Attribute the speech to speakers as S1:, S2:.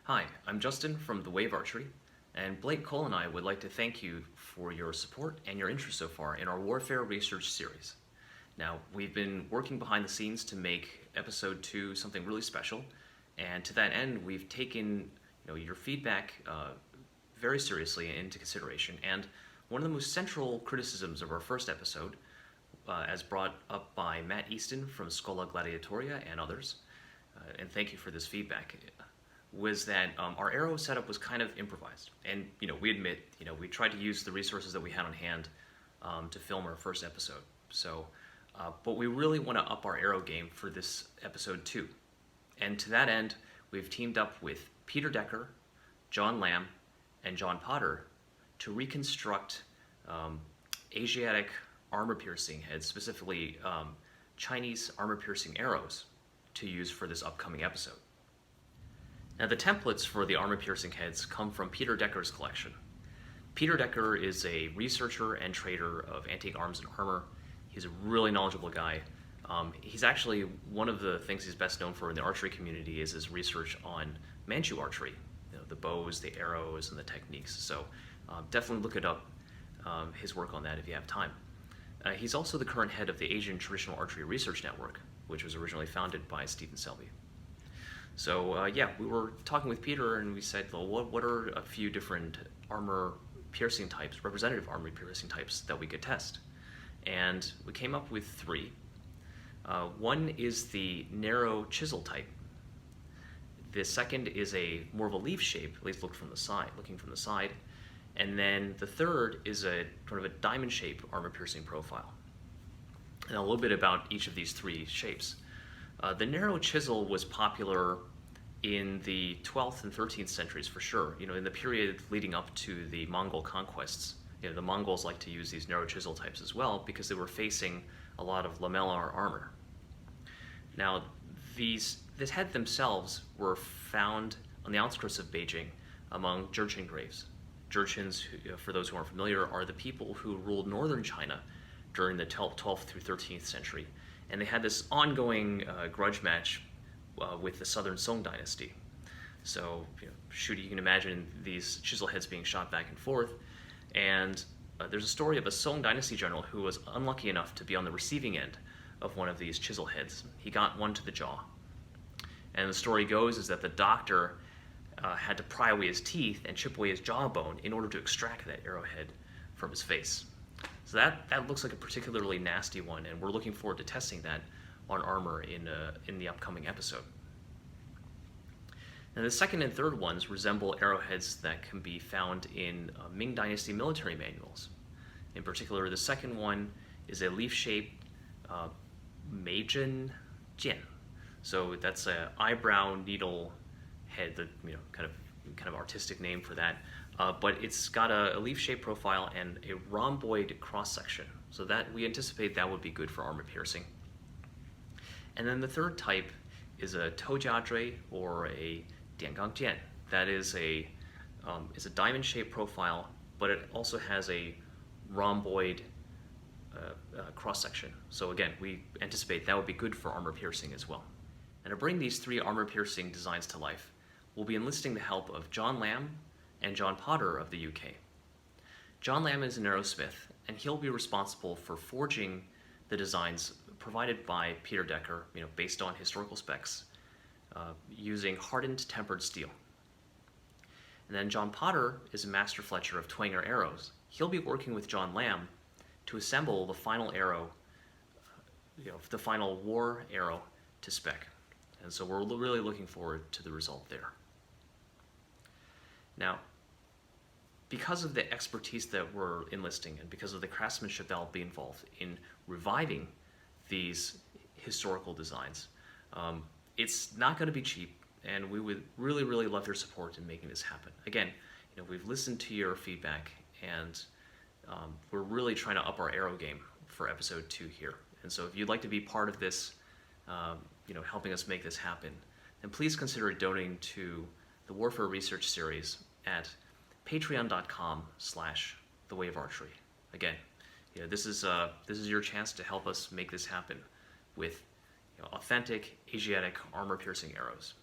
S1: Hi, I'm Justin from The Wave Archery, and Blake Cole and I would like to thank you for your support and your interest so far in our Warfare Research series. Now, we've been working behind the scenes to make episode 2 something really special, and to that end, we've taken your feedback very seriously into consideration. And one of the most central criticisms of our first episode, as brought up by Matt Easton from Schola Gladiatoria and others, and thank you for this feedback, was that our arrow setup was kind of improvised. And we admit, we tried to use the resources that we had on hand to film our first episode. So, but we really want to up our arrow game for this episode 2. And to that end, we've teamed up with Peter Decker, John Lamb, and John Potter to reconstruct Asiatic armor-piercing heads, specifically Chinese armor-piercing arrows, to use for this upcoming episode. Now, the templates for the armor-piercing heads come from Peter Decker's collection. Peter Decker is a researcher and trader of antique arms and armor. He's a really knowledgeable guy. He's actually, one of the things he's best known for in the archery community is his research on Manchu archery, the bows, the arrows, and the techniques. So definitely look it up, his work on that if you have time. He's also the current head of the Asian Traditional Archery Research Network, which was originally founded by Stephen Selby. So yeah, we were talking with Peter and we said, well, what are a few different armor piercing types, representative armor piercing types that we could test? And we came up with 3. One is the narrow chisel type. The second is more of a leaf shape, at least looking from the side. And then the third is a sort of a diamond shape armor piercing profile. And a little bit about each of these 3 shapes. The narrow chisel was popular in the 12th and 13th centuries for sure. In the period leading up to the Mongol conquests, the Mongols liked to use these narrow chisel types as well because they were facing a lot of lamellar armor. Now, the head themselves were found on the outskirts of Beijing among Jurchen graves. Jurchens, for those who aren't familiar, are the people who ruled northern China during the 12th through 13th century. And they had this ongoing grudge match with the southern Song dynasty. So, you can imagine these chisel heads being shot back and forth. And there's a story of a Song dynasty general who was unlucky enough to be on the receiving end of one of these chisel heads. He got one to the jaw. And the story goes is that the doctor had to pry away his teeth and chip away his jawbone in order to extract that arrowhead from his face. So that looks like a particularly nasty one, and we're looking forward to testing that on armor in the upcoming episode. Now, the second and third ones resemble arrowheads that can be found in Ming Dynasty military manuals. In particular, the second one is a leaf-shaped Meijin Jian. So that's an eyebrow needle head, the kind of artistic name for that. But it's got a leaf-shaped profile and a rhomboid cross-section. So that we anticipate that would be good for armor piercing. And then the third type is a Tojiadre or a Diangang Jian. That is a diamond-shaped profile, but it also has a rhomboid cross-section. So again, we anticipate that would be good for armor piercing as well. And to bring these 3 armor piercing designs to life, we'll be enlisting the help of John Lamb and John Potter of the UK. John Lamb is an arrowsmith, and he'll be responsible for forging the designs provided by Peter Decker, based on historical specs, using hardened tempered steel. And then John Potter is a master fletcher of twanger arrows. He'll be working with John Lamb to assemble the final arrow, the final war arrow to spec. And so we're really looking forward to the result there. Now, because of the expertise that we're enlisting and because of the craftsmanship that will be involved in reviving these historical designs, it's not going to be cheap, and we would really, really love your support in making this happen. Again, we've listened to your feedback, and we're really trying to up our arrow game for episode 2 here. And so if you'd like to be part of this, helping us make this happen, then please consider donating to the Warfare Research Series at patreon.com/thewavearchery. Again, this is your chance to help us make this happen with authentic Asiatic armor-piercing arrows.